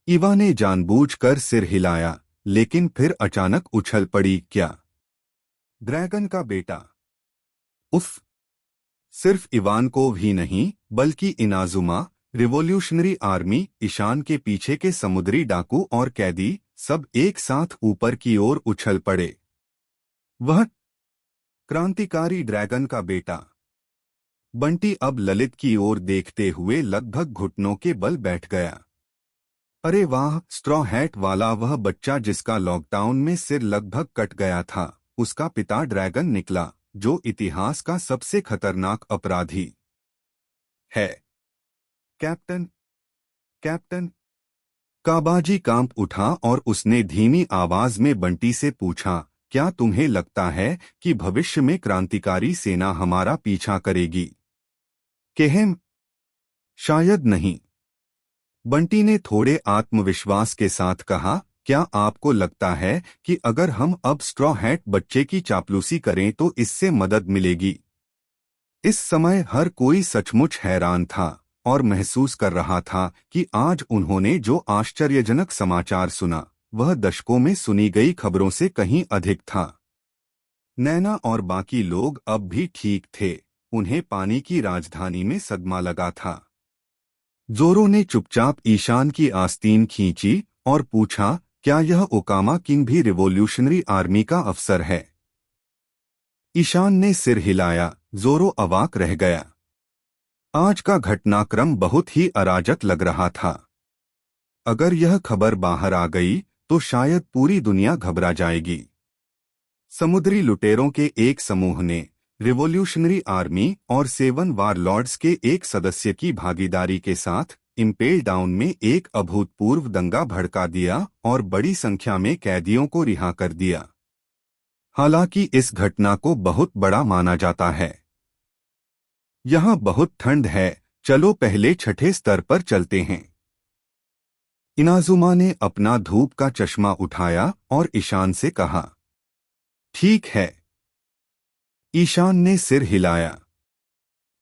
ईवा ने जानबूझकर सिर हिलाया, लेकिन फिर अचानक उछल पड़ी। क्या? ड्रैगन का बेटा? उफ! सिर्फ इवानकोव ही नहीं, बल्कि इनाजुमा, रिवॉल्यूशनरी आर्मी, ईशान के पीछे के समुद्री डाकू और कैदी सब एक साथ ऊपर की ओर उछल पड़े। वह क्रांतिकारी ड्रैगन का बेटा। बंटी अब ललित की ओर देखते हुए लगभग घुटनों के बल बैठ गया। अरे वाह, स्ट्रॉ हैट वाला वह बच्चा जिसका लॉकडाउन में सिर लगभग कट गया था, उसका पिता ड्रैगन निकला, जो इतिहास का सबसे खतरनाक अपराधी है। Captain, captain! काबाजी कांप उठा और उसने धीमी आवाज में बंटी से पूछा, क्या तुम्हें लगता है कि भविष्य में क्रांतिकारी सेना हमारा पीछा करेगी? केहेम? शायद नहीं। बंटी ने थोड़े आत्मविश्वास के साथ कहा, क्या आपको लगता है कि अगर हम अब स्ट्रॉ हैट बच्चे की चापलूसी करें तो इससे मदद मिलेगी? इस समय हर कोई सचमुच हैरान था और महसूस कर रहा था कि आज उन्होंने जो आश्चर्यजनक समाचार सुना, वह दशकों में सुनी गई खबरों से कहीं अधिक था। नैना और बाकी लोग अब भी ठीक थे, उन्हें पानी की राजधानी में सदमा लगा था। जोरो ने चुपचाप ईशान की आस्तीन खींची और पूछा, क्या यह ओकामा किंग भी रिवॉल्यूशनरी आर्मी का अफसर है? ईशान ने सिर हिलाया। जोरो अवाक रह गया। आज का घटनाक्रम बहुत ही अराजक लग रहा था। अगर यह खबर बाहर आ गई तो शायद पूरी दुनिया घबरा जाएगी। समुद्री लुटेरों के एक समूह ने रिवॉल्यूशनरी आर्मी और 7 वारलॉर्ड्स के एक सदस्य की भागीदारी के साथ इम्पेल डाउन में एक अभूतपूर्व दंगा भड़का दिया और बड़ी संख्या में कैदियों को रिहा कर दिया। हालांकि इस घटना को बहुत बड़ा माना जाता है। यहाँ बहुत ठंड है, चलो पहले छठे स्तर पर चलते हैं। इनाजुमा ने अपना धूप का चश्मा उठाया और ईशान से कहा। ठीक है। ईशान ने सिर हिलाया।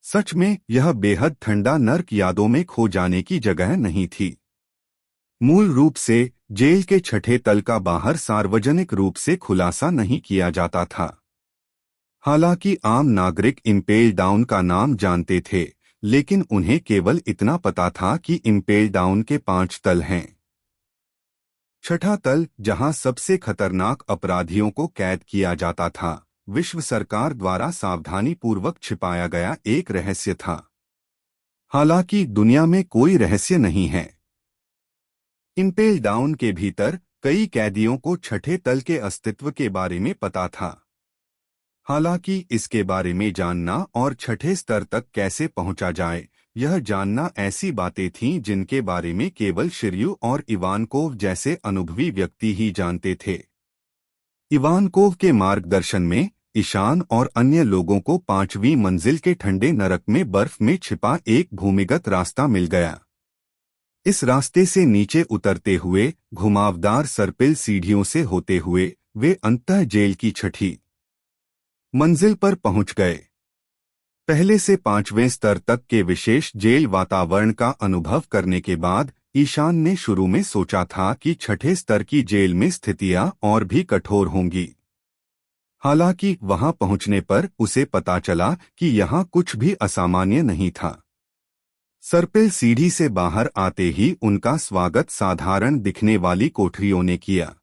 सच में यह बेहद ठंडा नर्क यादों में खो जाने की जगह नहीं थी। मूल रूप से जेल के छठे तल का बाहर सार्वजनिक रूप से खुलासा नहीं किया जाता था। हालांकि आम नागरिक इम्पेल डाउन का नाम जानते थे, लेकिन उन्हें केवल इतना पता था कि इम्पेल डाउन के 5 तल हैं। छठा तल, जहां सबसे खतरनाक अपराधियों को कैद किया जाता था, विश्व सरकार द्वारा सावधानीपूर्वक छिपाया गया एक रहस्य था। हालांकि दुनिया में कोई रहस्य नहीं है। इम्पेल डाउन के भीतर कई कैदियों को छठे तल के अस्तित्व के बारे में पता था। हालांकि इसके बारे में जानना और छठे स्तर तक कैसे पहुंचा जाए, यह जानना ऐसी बातें थीं जिनके बारे में केवल शिर्यू और इवानकोव जैसे अनुभवी व्यक्ति ही जानते थे। इवानकोव के मार्गदर्शन में ईशान और अन्य लोगों को 5वीं मंजिल के ठंडे नरक में बर्फ में छिपा एक भूमिगत रास्ता मिल गया। इस रास्ते से नीचे उतरते हुए घुमावदार सर्पिल सीढ़ियों से होते हुए वे अंततः जेल की छठी मंजिल पर पहुंच गए। पहले से 5वें स्तर तक के विशेष जेल वातावरण का अनुभव करने के बाद ईशान ने शुरू में सोचा था कि छठे स्तर की जेल में स्थितियां और भी कठोर होंगी। हालांकि वहां पहुंचने पर उसे पता चला कि यहां कुछ भी असामान्य नहीं था। सर्पिल सीढ़ी से बाहर आते ही उनका स्वागत साधारण दिखने वाली कोठरियों ने किया।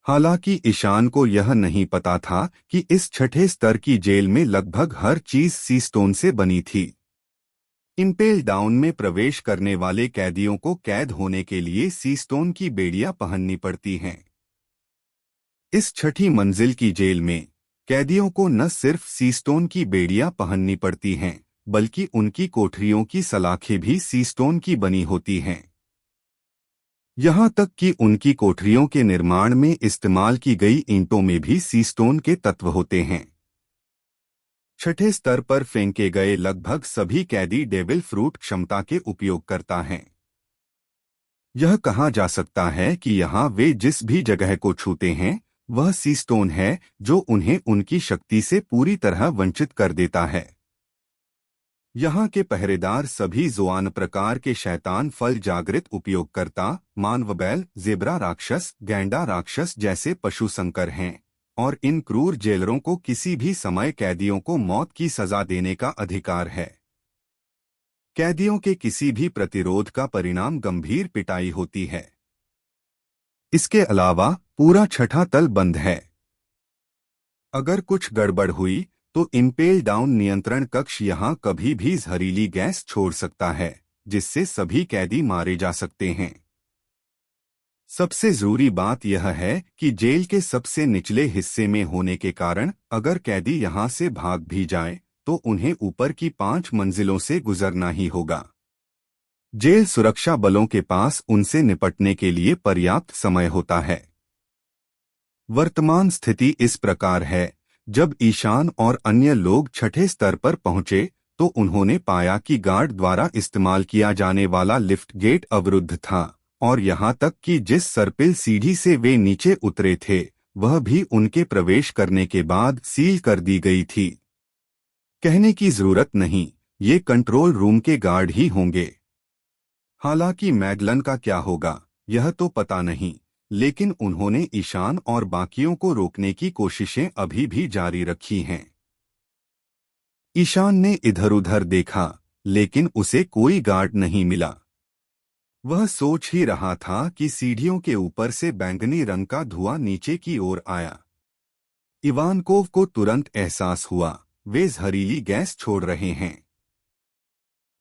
हालांकि ईशान को यह नहीं पता था कि इस छठे स्तर की जेल में लगभग हर चीज सी स्टोन से बनी थी। इंपेल डाउन में प्रवेश करने वाले कैदियों को कैद होने के लिए सी स्टोन की बेड़ियां पहननी पड़ती हैं। इस छठी मंजिल की जेल में कैदियों को न सिर्फ सी स्टोन की बेड़ियां पहननी पड़ती हैं, बल्कि उनकी कोठरियों की सलाखें भी सी स्टोन की बनी होती हैं। यहाँ तक कि उनकी कोठरियों के निर्माण में इस्तेमाल की गई ईंटों में भी सी स्टोन के तत्व होते हैं। छठे स्तर पर फेंके गए लगभग सभी कैदी डेविल फ्रूट क्षमता के उपयोग करता हैं। यह कहा जा सकता है कि यहाँ वे जिस भी जगह को छूते हैं वह सी स्टोन है, जो उन्हें उनकी शक्ति से पूरी तरह वंचित कर देता है। यहाँ के पहरेदार सभी जोआन प्रकार के शैतान फल जागृत उपयोगकर्ता, मानवबैल, जेब्रा राक्षस, गैंडा राक्षस जैसे पशु संकर हैं, और इन क्रूर जेलरों को किसी भी समय कैदियों को मौत की सजा देने का अधिकार है। कैदियों के किसी भी प्रतिरोध का परिणाम गंभीर पिटाई होती है। इसके अलावा पूरा छठा तल बंद है। अगर कुछ गड़बड़ हुई तो इंपेल डाउन नियंत्रण कक्ष यहाँ कभी भी जहरीली गैस छोड़ सकता है, जिससे सभी कैदी मारे जा सकते हैं। सबसे जरूरी बात यह है कि जेल के सबसे निचले हिस्से में होने के कारण अगर कैदी यहाँ से भाग भी जाए तो उन्हें ऊपर की 5 मंजिलों से गुजरना ही होगा। जेल सुरक्षा बलों के पास उनसे निपटने के लिए पर्याप्त समय होता है। वर्तमान स्थिति इस प्रकार है, जब ईशान और अन्य लोग छठे स्तर पर पहुंचे तो उन्होंने पाया कि गार्ड द्वारा इस्तेमाल किया जाने वाला लिफ्ट गेट अवरुद्ध था, और यहाँ तक कि जिस सर्पिल सीढ़ी से वे नीचे उतरे थे वह भी उनके प्रवेश करने के बाद सील कर दी गई थी। कहने की जरूरत नहीं, ये कंट्रोल रूम के गार्ड ही होंगे। हालांकि मैगलन का क्या होगा यह तो पता नहीं, लेकिन उन्होंने ईशान और बाकियों को रोकने की कोशिशें अभी भी जारी रखी हैं। ईशान ने इधर-उधर देखा, लेकिन उसे कोई गार्ड नहीं मिला। वह सोच ही रहा था कि सीढ़ियों के ऊपर से बैंगनी रंग का धुआं नीचे की ओर आया। इवानकोव को तुरंत एहसास हुआ, वे जहरीली गैस छोड़ रहे हैं।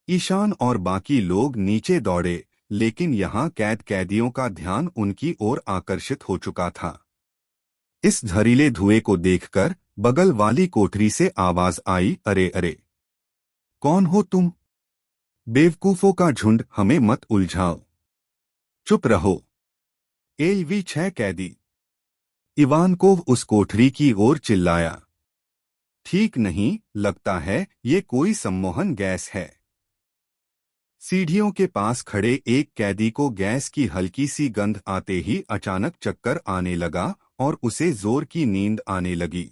ईशान और बाकी लोग नीचे दौड़े, लेकिन यहाँ कैदियों का ध्यान उनकी ओर आकर्षित हो चुका था। इस जहरीले धुएं को देखकर बगल वाली कोठरी से आवाज आई, अरे अरे, कौन हो तुम? बेवकूफों का झुंड, हमें मत उलझाओ। चुप रहो। एलवी 6 कैदी। इवानकोव उस कोठरी की ओर चिल्लाया। ठीक नहीं, लगता है ये कोई सम्मोहन गैस है। सीढ़ियों के पास खड़े एक कैदी को गैस की हल्की सी गंध आते ही अचानक चक्कर आने लगा और उसे जोर की नींद आने लगी।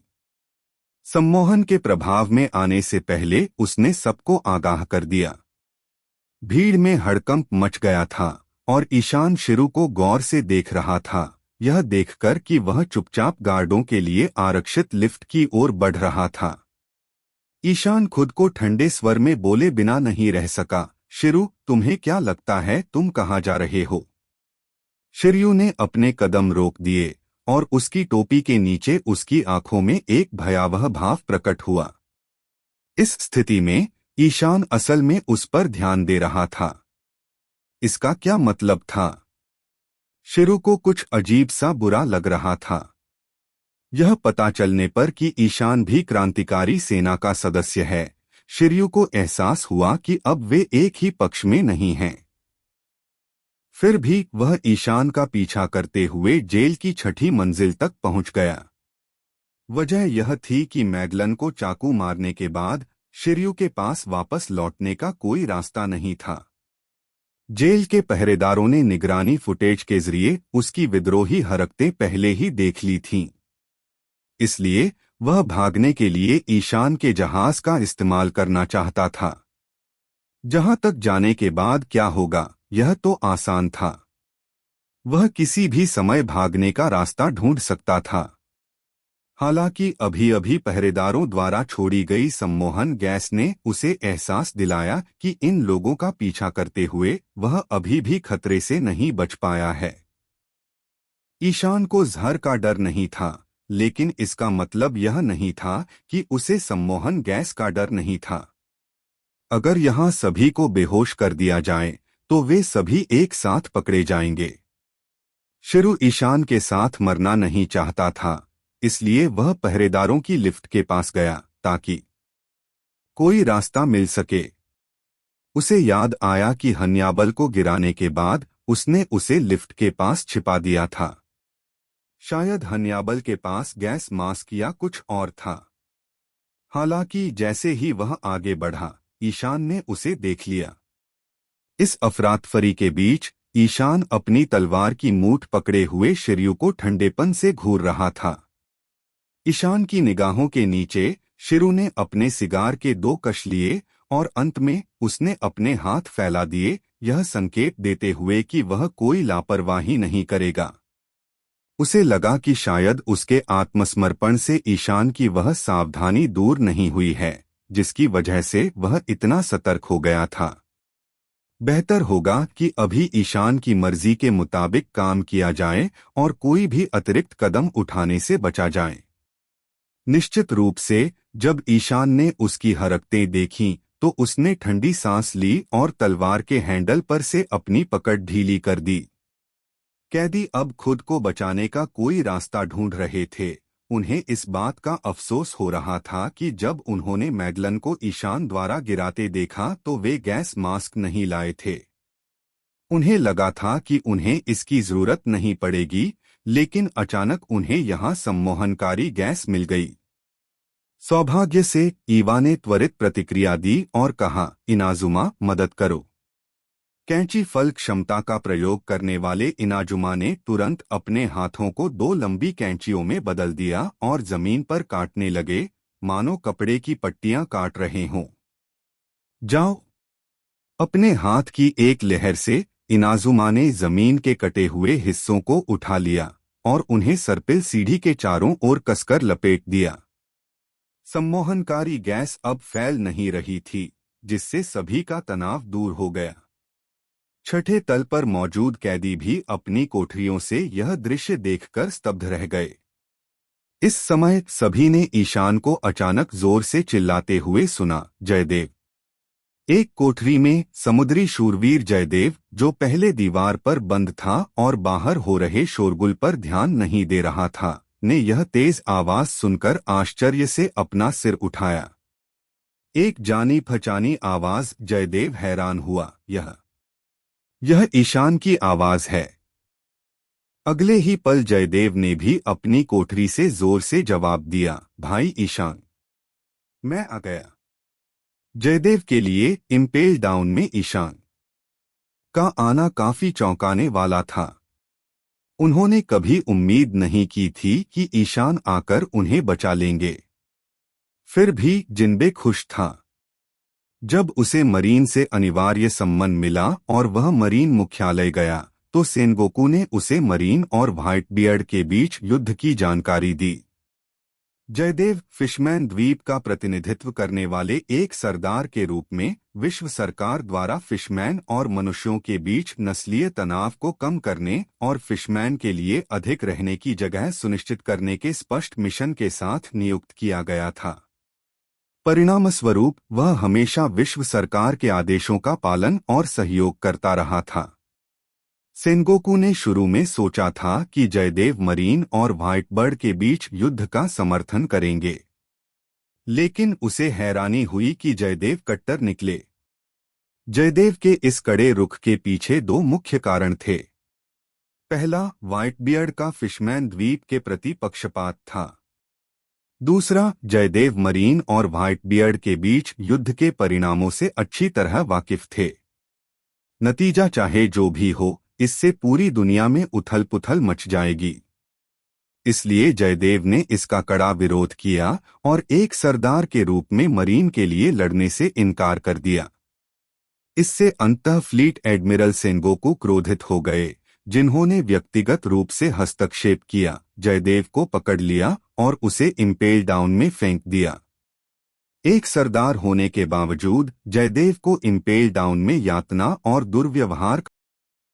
सम्मोहन के प्रभाव में आने से पहले उसने सबको आगाह कर दिया। भीड़ में हड़कंप मच गया था और ईशान शिरू को गौर से देख रहा था, यह देखकर कि वह चुपचाप गार्डों के लिए आरक्षित लिफ्ट की ओर बढ़ रहा था। ईशान खुद को ठंडे स्वर में बोले बिना नहीं रह सका, शिरू, तुम्हें क्या लगता है तुम कहाँ जा रहे हो? शिरयू ने अपने कदम रोक दिए और उसकी टोपी के नीचे उसकी आंखों में एक भयावह भाव प्रकट हुआ। इस स्थिति में ईशान असल में उस पर ध्यान दे रहा था। इसका क्या मतलब था? शिरू को कुछ अजीब सा बुरा लग रहा था। यह पता चलने पर कि ईशान भी क्रांतिकारी सेना का सदस्य है, शिरयू को एहसास हुआ कि अब वे एक ही पक्ष में नहीं हैं। फिर भी वह ईशान का पीछा करते हुए जेल की छठी मंजिल तक पहुंच गया। वजह यह थी कि मैगलन को चाकू मारने के बाद शिरयू के पास वापस लौटने का कोई रास्ता नहीं था। जेल के पहरेदारों ने निगरानी फुटेज के जरिए उसकी विद्रोही हरकतें पहले ही देख ली थीं। इसलिए वह भागने के लिए ईशान के जहाज का इस्तेमाल करना चाहता था। जहां तक जाने के बाद क्या होगा यह तो आसान था। वह किसी भी समय भागने का रास्ता ढूंढ सकता था। हालांकि अभी-अभी पहरेदारों द्वारा छोड़ी गई सम्मोहन गैस ने उसे एहसास दिलाया कि इन लोगों का पीछा करते हुए वह अभी भी खतरे से नहीं बच पाया है। ईशान को जहर का डर नहीं था, लेकिन इसका मतलब यह नहीं था कि उसे सम्मोहन गैस का डर नहीं था। अगर यहाँ सभी को बेहोश कर दिया जाए तो वे सभी एक साथ पकड़े जाएंगे। शिरु ईशान के साथ मरना नहीं चाहता था, इसलिए वह पहरेदारों की लिफ्ट के पास गया ताकि कोई रास्ता मिल सके। उसे याद आया कि हन्याबल को गिराने के बाद उसने उसे लिफ्ट के पास छिपा दिया था। शायद हन्याबल के पास गैस मास्क या कुछ और था। हालांकि जैसे ही वह आगे बढ़ा, ईशान ने उसे देख लिया। इस अफरातफरी के बीच ईशान अपनी तलवार की मूठ पकड़े हुए शिरयू को ठंडेपन से घूर रहा था। ईशान की निगाहों के नीचे शिरु ने अपने सिगार के 2 कश लिए और अंत में उसने अपने हाथ फैला दिए, यह संकेत देते हुए कि वह कोई लापरवाही नहीं करेगा। उसे लगा कि शायद उसके आत्मसमर्पण से ईशान की वह सावधानी दूर नहीं हुई है जिसकी वजह से वह इतना सतर्क हो गया था। बेहतर होगा कि अभी ईशान की मर्जी के मुताबिक काम किया जाए और कोई भी अतिरिक्त कदम उठाने से बचा जाए। निश्चित रूप से जब ईशान ने उसकी हरकतें देखीं तो उसने ठंडी सांस ली और तलवार के हैंडल पर से अपनी पकड़ ढीली कर दी। कैदी अब खुद को बचाने का कोई रास्ता ढूंढ रहे थे। उन्हें इस बात का अफसोस हो रहा था कि जब उन्होंने मैगलन को ईशान द्वारा गिराते देखा तो वे गैस मास्क नहीं लाए थे। उन्हें लगा था कि उन्हें इसकी जरूरत नहीं पड़ेगी, लेकिन अचानक उन्हें यहाँ सम्मोहनकारी गैस मिल गई। सौभाग्य से ईवा ने त्वरित प्रतिक्रिया दी और कहा, इनाजुमा मदद करो। कैंची फल क्षमता का प्रयोग करने वाले इनाजुमा ने तुरंत अपने हाथों को 2 लंबी कैंचियों में बदल दिया और जमीन पर काटने लगे, मानो कपड़े की पट्टियां काट रहे हों। जाओ। अपने हाथ की एक लहर से इनाजुमा ने जमीन के कटे हुए हिस्सों को उठा लिया और उन्हें सर्पिल सीढ़ी के चारों ओर कसकर लपेट दिया। सम्मोहनकारी गैस अब फैल नहीं रही थी, जिससे सभी का तनाव दूर हो गया। छठे तल पर मौजूद कैदी भी अपनी कोठरियों से यह दृश्य देखकर स्तब्ध रह गए। इस समय सभी ने ईशान को अचानक जोर से चिल्लाते हुए सुना, जयदेव। एक कोठरी में समुद्री शूरवीर जयदेव, जो पहले दीवार पर बंद था और बाहर हो रहे शोरगुल पर ध्यान नहीं दे रहा था, ने यह तेज आवाज सुनकर आश्चर्य से अपना सिर उठाया। एक जानी पहचानी आवाज। जयदेव हैरान हुआ, यह ईशान की आवाज है। अगले ही पल जयदेव ने भी अपनी कोठरी से जोर से जवाब दिया, भाई ईशान, मैं आ गया। जयदेव के लिए इम्पेल डाउन में ईशान का आना काफी चौंकाने वाला था। उन्होंने कभी उम्मीद नहीं की थी कि ईशान आकर उन्हें बचा लेंगे। फिर भी जिन्बे खुश था। जब उसे मरीन से अनिवार्य सम्मन मिला और वह मरीन मुख्यालय गया तो सेनगोकू ने उसे मरीन और व्हाइट बियर्ड के बीच युद्ध की जानकारी दी। जयदेव फिशमैन द्वीप का प्रतिनिधित्व करने वाले एक सरदार के रूप में विश्व सरकार द्वारा फिशमैन और मनुष्यों के बीच नस्लीय तनाव को कम करने और फिशमैन के लिए अधिक रहने की जगह सुनिश्चित करने के स्पष्ट मिशन के साथ नियुक्त किया गया था। परिणामस्वरूप वह हमेशा विश्व सरकार के आदेशों का पालन और सहयोग करता रहा था। सेनगोकू ने शुरू में सोचा था कि जयदेव मरीन और व्हाइटबर्ड के बीच युद्ध का समर्थन करेंगे, लेकिन उसे हैरानी हुई कि जयदेव कट्टर निकले। जयदेव के इस कड़े रुख के पीछे 2 मुख्य कारण थे। पहला, व्हाइटबियर्ड का फिशमैन द्वीप के प्रति पक्षपात था। दूसरा, जयदेव मरीन और व्हाइटबियर्ड के बीच युद्ध के परिणामों से अच्छी तरह वाकिफ थे। नतीजा चाहे जो भी हो, इससे पूरी दुनिया में उथल-पुथल मच जाएगी। इसलिए जयदेव ने इसका कड़ा विरोध किया और एक सरदार के रूप में मरीन के लिए लड़ने से इनकार कर दिया। इससे अंततः फ्लीट एडमिरल सेनगोकू क्रोधित हो गए, जिन्होंने व्यक्तिगत रूप से हस्तक्षेप किया, जयदेव को पकड़ लिया और उसे इम्पेल डाउन में फेंक दिया। एक सरदार होने के बावजूद जयदेव को इम्पेल डाउन में यातना और दुर्व्यवहार